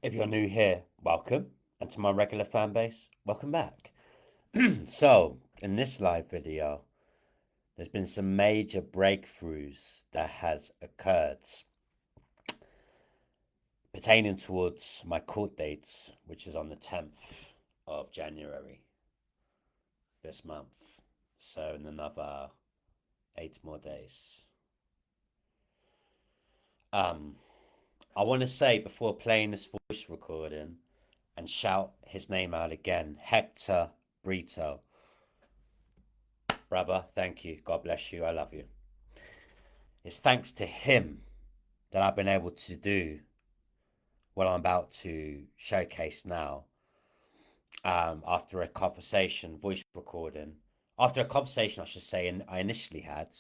If you're new here, welcome. And to my regular fan base, welcome back. So, in this live video, there's been some major breakthroughs that has occurred pertaining towards my court dates, which is on the 10th of January this month. So, in another 8 more days. I want to say before playing this voice recording and shout his name out again, Hector Brito. Brother, thank you. God bless you. I love you. It's thanks to him that I've been able to do what I'm about to showcase now. After a conversation, voice recording, after a conversation, I should say, I initially had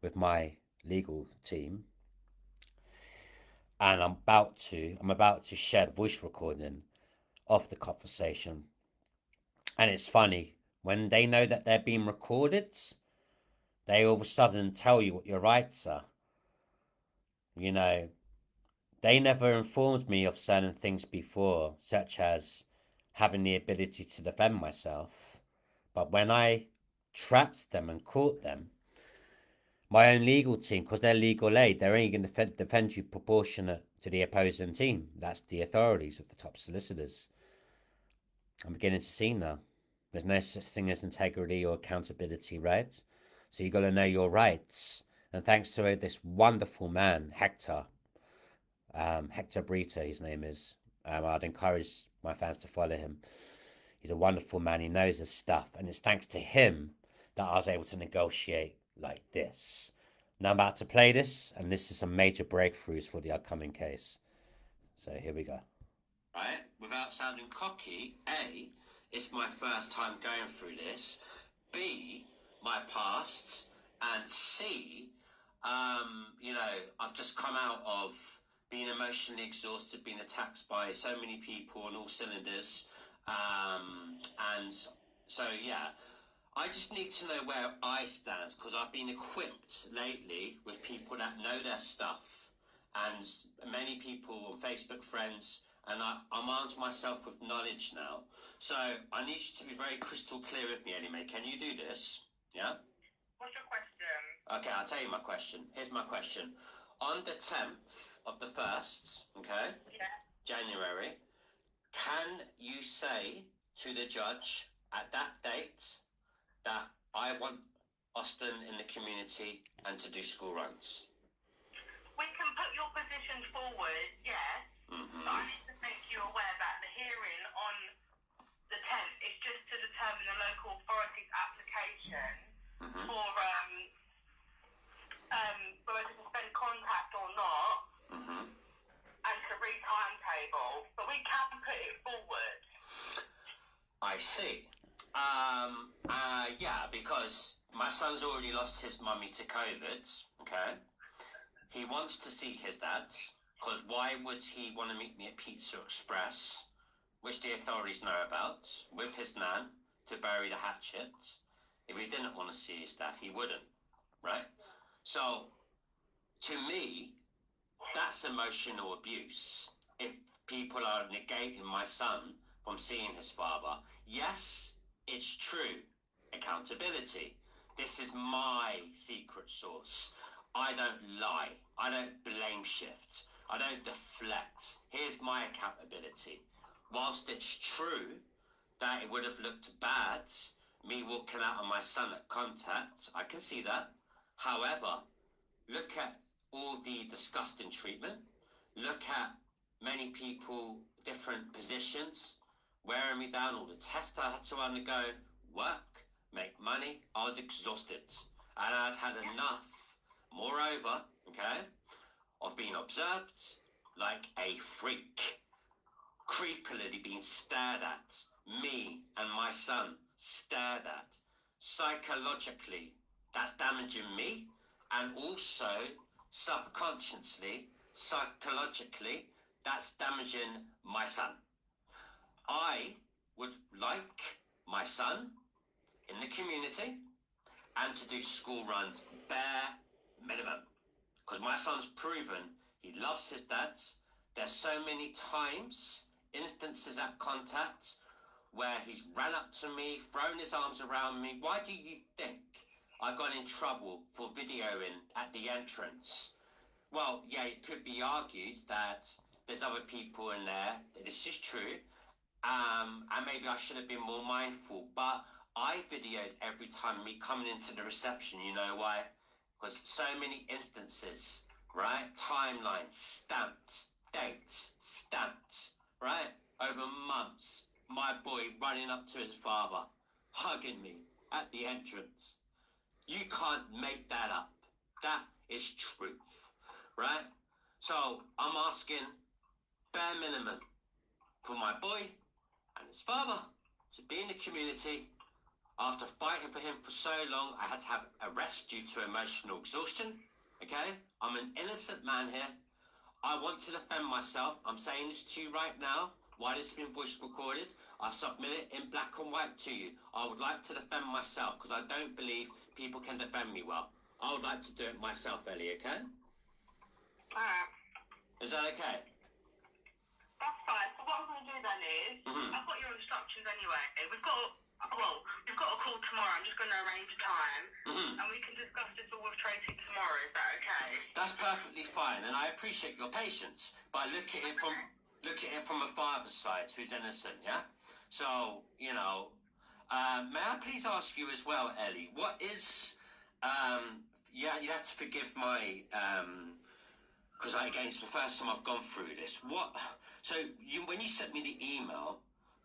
with my legal team, and I'm about to share the voice recording of the conversation. And it's funny when they know that they're being recorded, they all of a sudden tell you what your rights are. You know, they never informed me of certain things before, such as having the ability to defend myself. But when I trapped them and caught them, my own legal team, because they're legal aid, they're only going to defend you proportionate to the opposing team. That's the authorities with the top solicitors. I'm beginning to see now. There's no such thing as integrity or accountability, right? So you got to know your rights. And thanks to this wonderful man, Hector Brito, his name is. I'd encourage my fans to follow him. He's a wonderful man. He knows his stuff. And it's thanks to him that I was able to negotiate like this. Now I'm about to play this, and this is some major breakthroughs for the upcoming case. So here we go. Right, without sounding cocky, A, it's my first time going through this. B, my past. And C, I've just come out of being emotionally exhausted, being attacked by so many people on all cylinders. And so, yeah, I just need to know where I stand, because I've been equipped lately with people that know their stuff. And many people on Facebook friends, and I'm armed myself with knowledge now. So I need you to be very crystal clear with me, Ellie Mae. Can you do this? Yeah? What's your question? Okay, I'll tell you my question. Here's my question. On the 10th of the 1st, okay, Yeah. January, can you say to the judge at that date that I want Austin in the community and to do school runs? We can put your position forward, yes. Mm-hmm. But I need to make you aware that the hearing on the 10th is just to determine the local authority's application Mm-hmm. for whether to suspend contact or not, Mm-hmm. and to re-timetable. But we can put it forward. I see. Yeah, because my son's already lost his mummy to COVID, okay? He wants to see his dad, because why would he want to meet me at Pizza Express, which the authorities know about, with his nan, to bury the hatchet? If he didn't want to see his dad, he wouldn't, right? So, to me, that's emotional abuse. If people are negating my son from seeing his father, yes, it's true. Accountability. This is my secret source. I don't lie. I don't blame shift. I don't deflect. Here's my accountability. Whilst it's true that it would have looked bad, me walking out on my son at contact, I can see that. However, look at all the disgusting treatment. Look at many people, different positions, wearing me down, all the tests I had to undergo, work, make money. I was exhausted. And I'd had enough, moreover, okay, of being observed like a freak, creepily being stared at, me and my son stared at. Psychologically, that's damaging me, and also subconsciously, psychologically, that's damaging my son. I would like my son in the community and to do school runs bare minimum, because my son's proven he loves his dad. there's so many times, instances at contact, where he's ran up to me, thrown his arms around me. Why do you think I got in trouble for videoing at the entrance? Well, yeah, it could be argued that there's other people in there. This is true. And maybe I should have been more mindful. But I videoed every time me coming into the reception. You know why? Because so many instances, right? Timelines, stamped, dates, stamped, right? Over months. My boy running up to his father, hugging me at the entrance. You can't make that up. That is truth, right? So I'm asking bare minimum for my boy and his father to be in the community. After fighting for him for so long, I had to have arrest due to emotional exhaustion, okay? I'm an innocent man here. I want to defend myself. I'm saying this to you right now. Why this has been voice recorded, I've submitted in black and white to you. I would like to defend myself because I don't believe people can defend me well. I would like to do it myself, Ellie, okay? Alright. Is that okay? That's fine. So what I'm going to do then is, I've got your instructions anyway. We've got a call tomorrow. I'm just going to arrange a time, and we can discuss this all with Tracy tomorrow. Is that okay? That's perfectly fine, and I appreciate your patience. But look at it from a father's side who's innocent, yeah? So, you know, may I please ask you as well, Ellie, what is, yeah, you have to forgive my, because again, it's the first time I've gone through this. So when you sent me the email,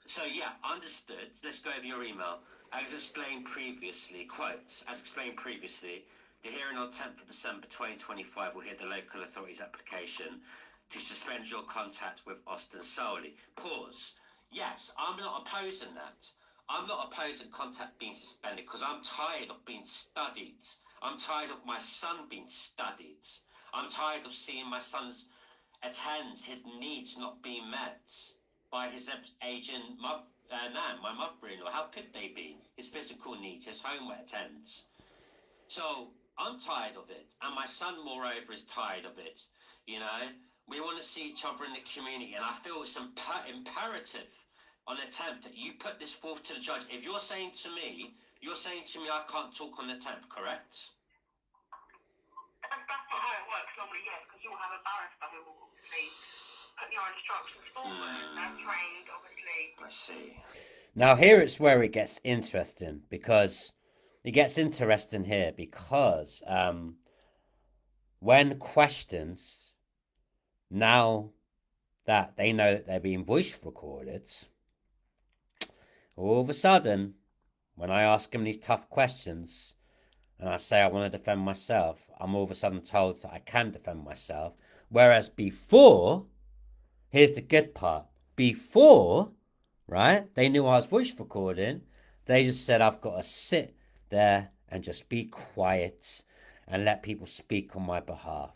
so yeah, understood. Let's go over your email. As explained previously, quote, as explained previously, the hearing on 10th of December 2025 will hear the local authority's application to suspend your contact with Austin solely. Pause. Yes, I'm not opposing that. I'm not opposing contact being suspended because I'm tired of being studied. I'm tired of my son being studied. I'm tired of seeing my son's his needs not being met by his aging nan, my mother-in-law. How could they be? His physical needs, his homework attends. So I'm tired of it, and my son, moreover, is tired of it. You know, we want to see each other in the community, and I feel it's imperative on the 10th that you put this forth to the judge. If you're saying to me I can't talk on the 10th, correct? That's not how it works normally, yes, because you'll have a barrister who will obviously put your instructions forward. They're trained, obviously. I see. Now here it's where it gets interesting because when questions, now that they know that they're being voice recorded, all of a sudden, when I ask them these tough questions and I say I want to defend myself, I'm all of a sudden told that I can defend myself. Whereas before, here's the good part, before, right, they knew I was voice recording, they just said I've got to sit there and just be quiet and let people speak on my behalf.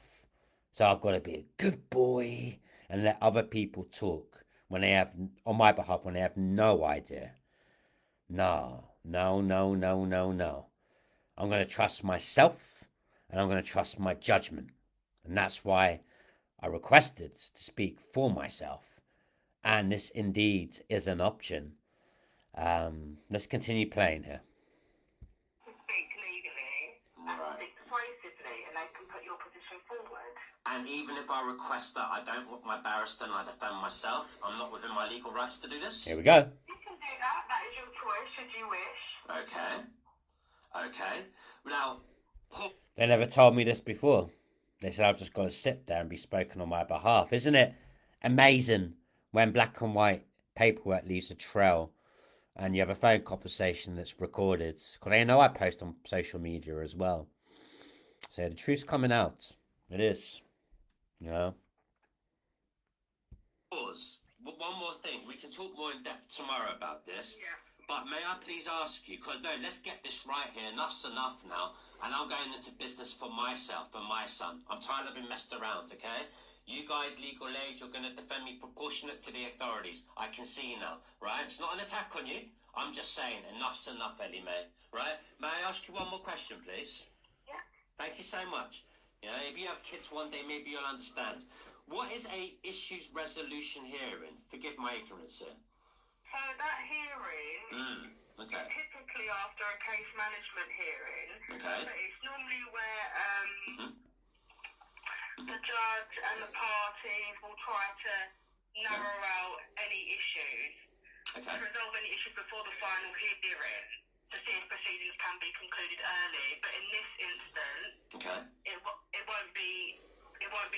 So I've got to be a good boy and let other people talk when they have, on my behalf, when they have no idea. No. I'm going to trust myself and I'm going to trust my judgment. And that's why I requested to speak for myself. And this indeed is an option. Let's continue playing here. To speak legally and speak persuasively, and they can put your position forward. And even if I request that I don't want my barrister and I defend myself, I'm not within my legal rights to do this? Here we go. You can do that. That is your choice, should you wish. Okay. Now, they never told me this before. They said I've just got to sit there and be spoken on my behalf. Isn't it amazing when black and white paperwork leaves a trail and you have a phone conversation that's recorded? Because they know I post on social media as well. So the truth's coming out. It is. You know? Pause. One more thing. We can talk more in depth tomorrow about this. Yeah. But may I please ask you, because no, let's get this right here. Enough's enough now. And I'm going into business for myself and my son. I'm tired of being messed around, okay? You guys, legal age, you're going to defend me proportionate to the authorities. I can see now, right? It's not an attack on you. I'm just saying, enough's enough, Ellie Mae, right? May I ask you one more question, please? Yeah. Thank you so much. You know, if you have kids one day, maybe you'll understand. What is a issues resolution hearing? Forgive my ignorance here. So that hearing Okay. is typically after a case management hearing. Okay. So it's normally where the judge and the parties will try to narrow out any issues, Okay. to resolve any issues before the final hearing, to see if proceedings can be concluded early. But in this instance, Okay. it won't be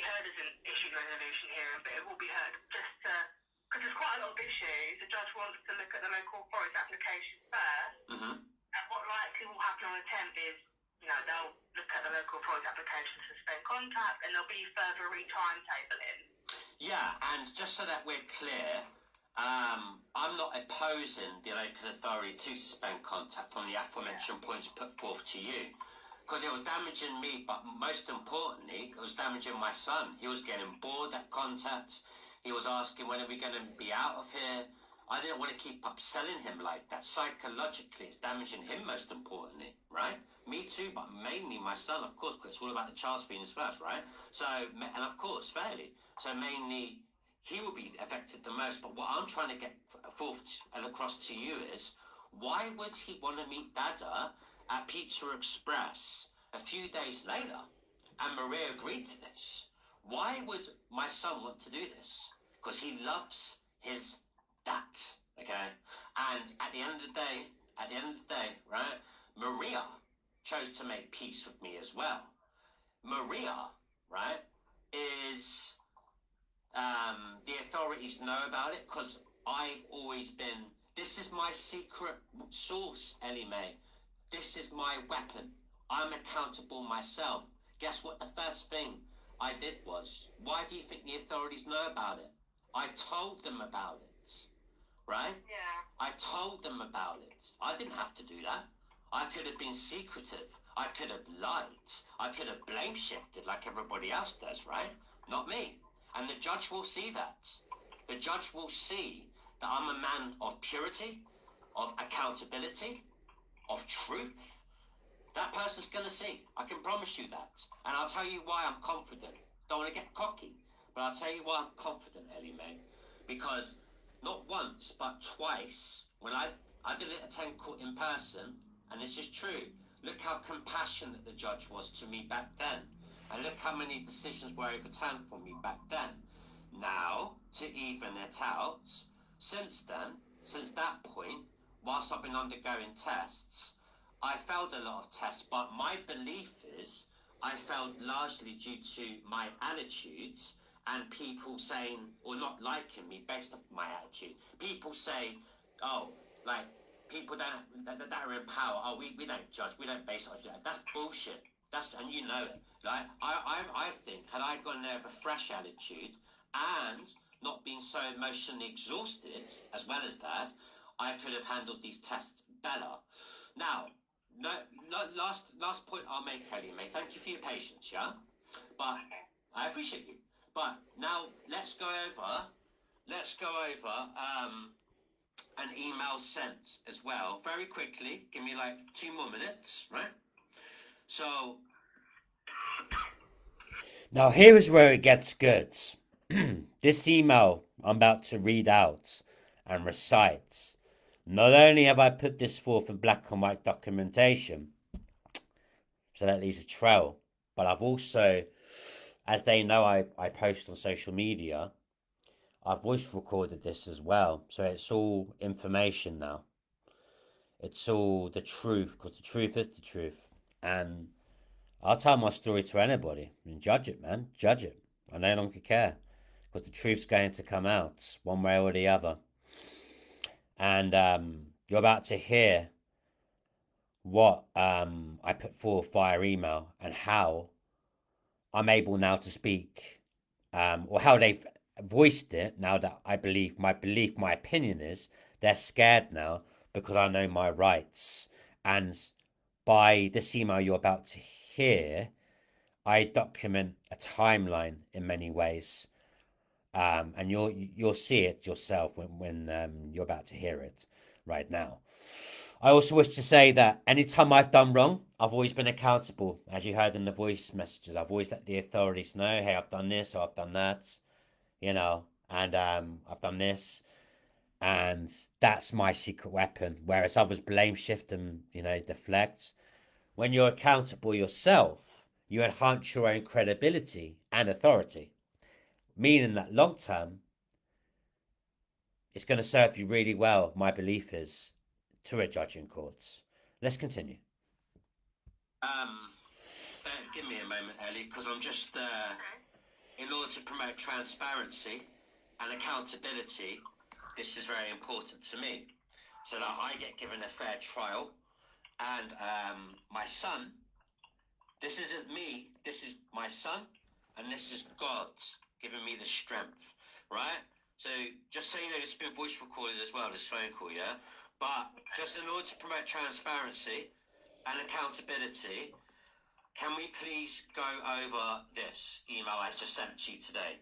heard as an issue resolution hearing, but it will be heard just because there's quite a lot of issues. The judge wants to look at the local authority's application first, and what likely will happen on the 10th is, they'll look at the local authority's application to suspend contact, and there'll be further re-timetabling. Yeah, and just so that we're clear, I'm not opposing the local authority to suspend contact from the aforementioned points put forth to you, because it was damaging me, but most importantly, it was damaging my son. He was getting bored at contact. He was asking, when are we going to be out of here? I didn't want to keep upselling him like that. Psychologically, it's damaging him most importantly, right? Me too, but mainly my son, of course, because it's all about the child's feelings first, right? So, and of course, fairly. So mainly, he will be affected the most. But what I'm trying to get forth and across to you is, why would he want to meet Dada at Pizza Express a few days later? And Maria agreed to this. Why would my son want to do this? Because he loves his dad, okay? And at the end of the day, right, Maria chose to make peace with me as well. Maria, right, is, the authorities know about it because I've always been, this is my secret source, Ellie Mae. This is my weapon. I'm accountable myself. Guess what the first thing I did was, why do you think the authorities know about it? I told them about it, right? Yeah. I told them about it. I didn't have to do that. I could have been secretive. I could have lied. I could have blame shifted like everybody else does, right? Not me. And the judge will see that. The judge will see that I'm a man of purity, of accountability, of truth. That person's going to see. I can promise you that. And I'll tell you why I'm confident. Don't want to get cocky, but I'll tell you why I'm confident, Ellie Mae. Because not once, but twice, when I didn't attend court in person, and this is true, look how compassionate the judge was to me back then. And look how many decisions were overturned for me back then. Now, to even it out, since then, since that point, whilst I've been undergoing tests, I failed a lot of tests, but my belief is I failed largely due to my attitudes and people saying or not liking me based off my attitude. People say, oh, like, people that are in power, oh, we don't judge, we don't base it on that. That's bullshit. And you know it. Like, I think, had I gone there with a fresh attitude and not been so emotionally exhausted, as well as that, I could have handled these tests better. Now, no, last point I'll make, Ellie Mae. Thank you for your patience, yeah? But I appreciate you. But now let's go over an email sent as well. Very quickly, give me like 2 more minutes, right? So now here is where it gets good. This email I'm about to read out and recite. Not only have I put this forth in black and white documentation, so that leaves a trail, but I've also, as they know I post on social media, I've voice recorded this as well. So it's all information now. It's all the truth, because the truth is the truth. And I'll tell my story to anybody. I mean, judge it, man. Judge it. I no longer care, because the truth's going to come out one way or the other. And you're about to hear what I put forth via email and how I'm able now to speak, or how they've voiced it now that my opinion is they're scared now because I know my rights. And by this email you're about to hear, I document a timeline in many ways. And you'll see it yourself when you're about to hear it right now. I also wish to say that anytime I've done wrong, I've always been accountable. As you heard in the voice messages, I've always let the authorities know, hey, I've done this or I've done that. you know, and I've done this, and that's my secret weapon. Whereas others blame, shift, and, you know, deflect. When you're accountable yourself, you enhance your own credibility and authority, meaning that long term, it's going to serve you really well, my belief is, to a judge in courts. Let's continue. Give me a moment, Ellie, because I'm just, in order to promote transparency and accountability, this is very important to me, so that I get given a fair trial. And my son, this isn't me, this is my son, and this is God's giving me the strength, right? So just so you know, this has been voice recorded as well, this phone call, yeah? But just in order to promote transparency and accountability, can we please go over this email I just sent to you today?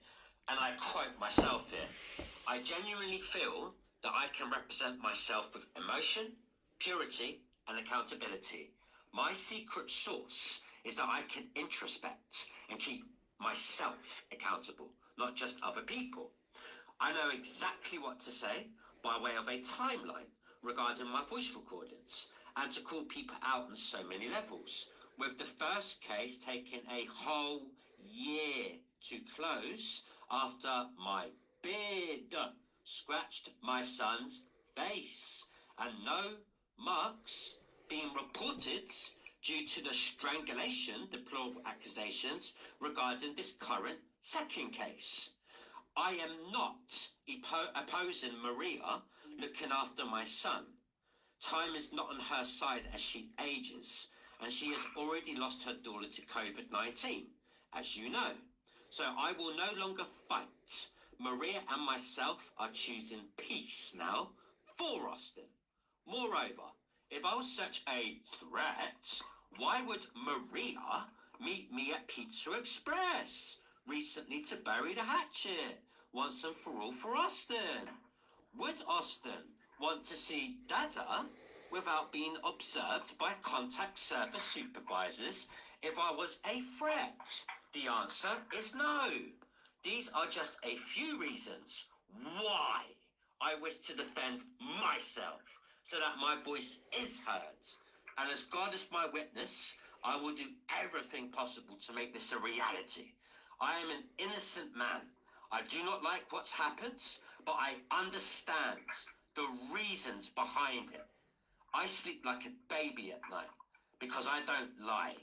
And I quote myself here. I genuinely feel that I can represent myself with emotion, purity, and accountability. My secret sauce is that I can introspect and keep myself accountable, not just other people. I know exactly what to say by way of a timeline regarding my voice recordings, and to call people out on so many levels, with the first case taking a whole year to close after my beard scratched my son's face, and no marks being reported due to the strangulation, deplorable accusations regarding this current second case. I am not opposing Maria looking after my son. Time is not on her side as she ages, and she has already lost her daughter to COVID-19, as you know. So I will no longer fight. Maria and myself are choosing peace now for Austin. Moreover, if I was such a threat, why would Maria meet me at Pizza Express recently to bury the hatchet once and for all for Austin? Would Austin want to see Dada without being observed by contact service supervisors if I was a threat? The answer is no. These are just a few reasons why I wish to defend myself, so that my voice is heard. And as God is my witness, I will do everything possible to make this a reality. I am an innocent man. I do not like what's happened, but I understand the reasons behind it. I sleep like a baby at night because I don't lie.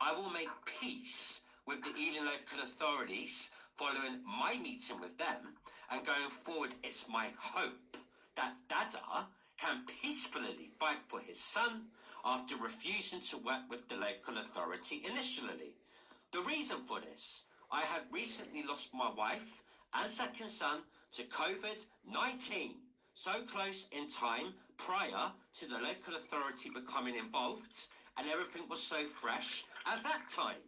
I will make peace with the Ealing local authorities following my meeting with them, and going forward it's my hope that Dada can peacefully fight for his son after refusing to work with the local authority initially. The reason for this, I had recently lost my wife and second son to COVID-19, so close in time prior to the local authority becoming involved, and everything was so fresh at that time.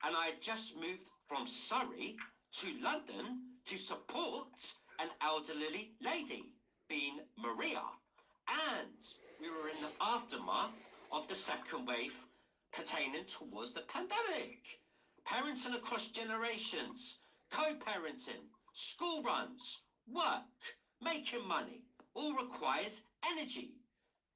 And I had just moved from Surrey to London to support an elderly lady, being Maria. And we were in the aftermath of the second wave pertaining towards the pandemic. Parenting across generations, co-parenting, school runs, work, making money, all requires energy.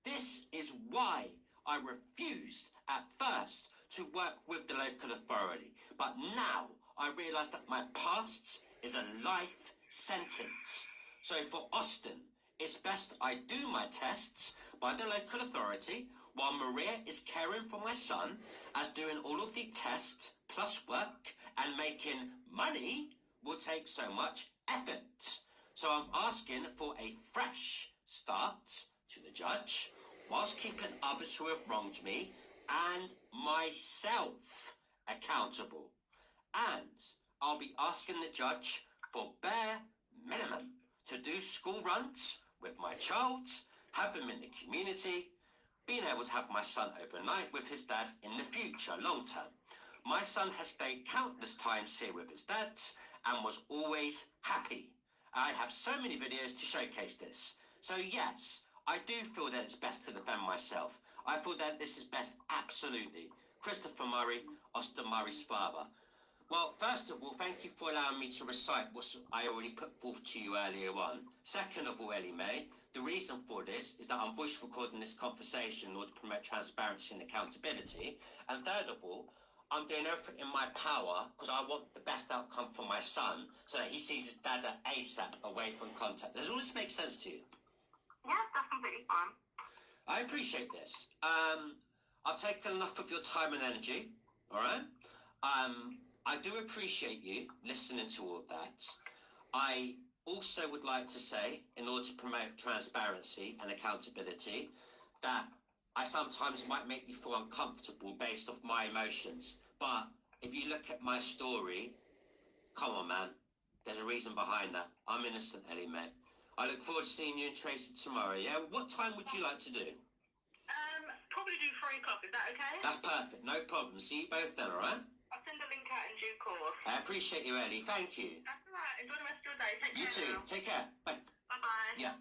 This is why I refused at first to work with the local authority, but now I realise that my past is a life sentence. So for Austin, it's best I do my tests by the local authority while Maria is caring for my son, as doing all of the tests plus work and making money will take so much effort. So I'm asking for a fresh start to the judge, whilst keeping others who have wronged me and myself accountable. And I'll be asking the judge for bare minimum to do school runs with my child, have him in the community, being able to have my son overnight with his dad in the future, long term. My son has stayed countless times here with his dad and was always happy. I have so many videos to showcase this. So yes, I do feel that it's best to defend myself. I feel that this is best, absolutely. ChristopherMurray, Austin Murray's father. Well, first of all, thank you for allowing me to recite what I already put forth to you earlier on. Second of all, Ellie Mae, the reason for this is that I'm voice recording this conversation in order to promote transparency and accountability. And third of all, I'm doing everything in my power because I want the best outcome for my son so that he sees his dad at ASAP away from contact. Does all this make sense to you? Yeah, that's completely fine. I appreciate this. I've taken enough of your time and energy, all right? I do appreciate you listening to all of that. I also would like to say, in order to promote transparency and accountability, that I sometimes might make you feel uncomfortable based off my emotions. But if you look at my story, come on, man, there's a reason behind that. I'm innocent, Ellie Mae. I look forward to seeing you and Tracy tomorrow, yeah? What time would you like to do? Probably do 3 o'clock, is that okay? That's perfect, no problem. See you both then, all right? I'll send the link out in due course. I appreciate you, Ellie. Thank you. That's all right. Enjoy the rest of your day. Take care. You too. Now. Take care. Bye. Bye-bye. Yeah.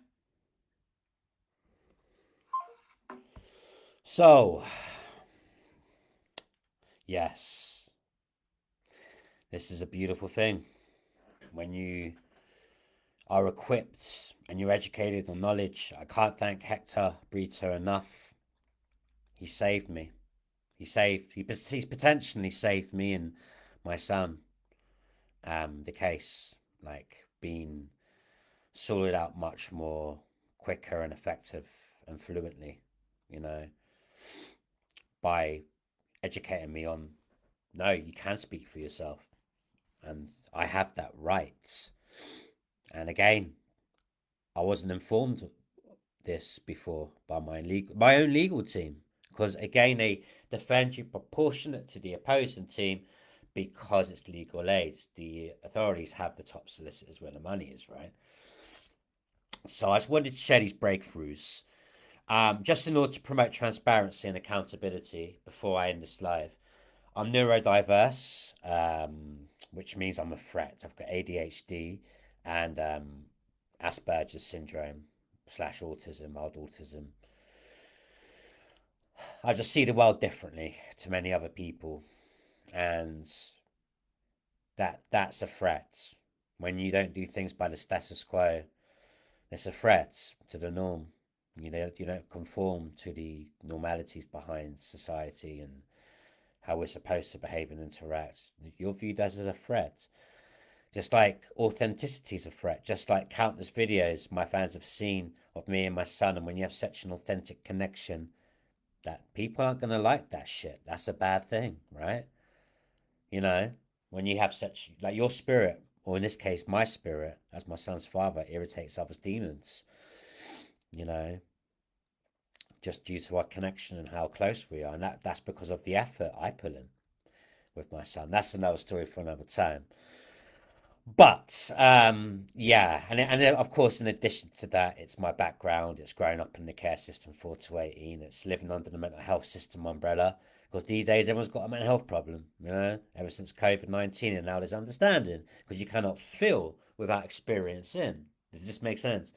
So, yes, this is a beautiful thing. When you are equipped and you're educated on knowledge, I can't thank Hector Brito enough. He saved me. He's potentially saved me and my son. The case, like, being sorted out much more quicker and effective and fluently, you know, by educating me on, no, you can speak for yourself and I have that right. And again, I wasn't informed of this before by my own legal team, because again, they defend you proportionate to the opposing team because it's legal aid. The authorities have the top solicitors where the money is, right? So I just wanted to share these breakthroughs, just in order to promote transparency and accountability before I end this live. I'm neurodiverse, which means I'm a threat. I've got ADHD and Asperger's syndrome / autism, mild autism. I just see the world differently to many other people, and that's a threat. When you don't do things by the status quo, it's a threat to the norm. You don't conform to the normalities behind society and how we're supposed to behave and interact. You're viewed as a threat. Just like authenticity is a threat, just like countless videos my fans have seen of me and my son, and when you have such an authentic connection, that people aren't going to like that shit. That's a bad thing, right? You know, when you have such, like, your spirit, or in this case, my spirit, as my son's father, irritates others' demons, you know, just due to our connection and how close we are. And that's because of the effort I put in with my son. That's another story for another time. But yeah, and of course, in addition to that, it's my background. It's growing up in the care system 4 to 18. It's living under the mental health system umbrella, because these days everyone's got a mental health problem, you know, ever since COVID-19, and now there's understanding, because you cannot feel without experiencing. Does this make sense?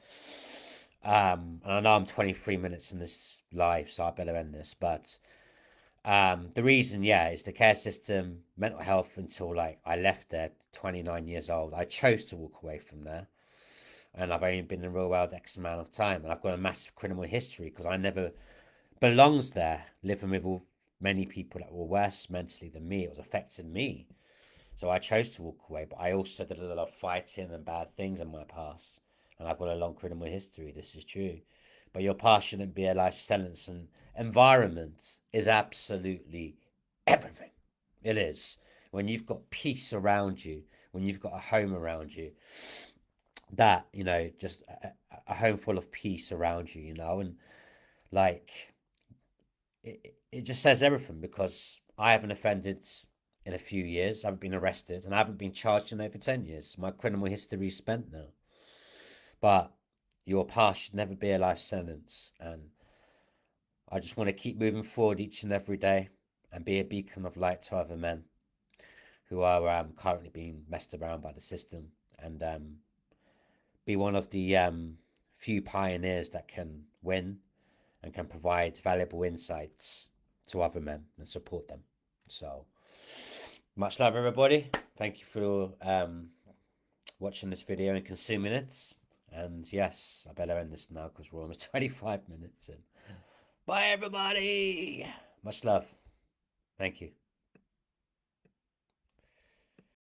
And I know I'm 23 minutes in this live, so I better end this, but the reason, yeah, is the care system, mental health, until like I left there 29 years old. I chose to walk away from there, and I've only been in the real world X amount of time, and I've got a massive criminal history because I never belonged there, living with many people that were worse mentally than me. It was affecting me, so I chose to walk away. But I also did a lot of fighting and bad things in my past, and I've got a long criminal history. This is true. But your past shouldn't be a life sentence, and environment is absolutely everything. It is. When you've got peace around you, when you've got a home around you, that, you know, just a home full of peace around you, you know, and like, it just says everything, because I haven't offended in a few years. I haven't been arrested, and I haven't been charged in over 10 years. My criminal history is spent now. But your past should never be a life sentence, and I just want to keep moving forward each and every day and be a beacon of light to other men who are currently being messed around by the system, and be one of the few pioneers that can win and can provide valuable insights to other men and support them. So Much love, everybody. Thank you for watching this video and consuming it. And yes, I better end this now because we're almost 25 minutes in. Bye, everybody. Much love. Thank you.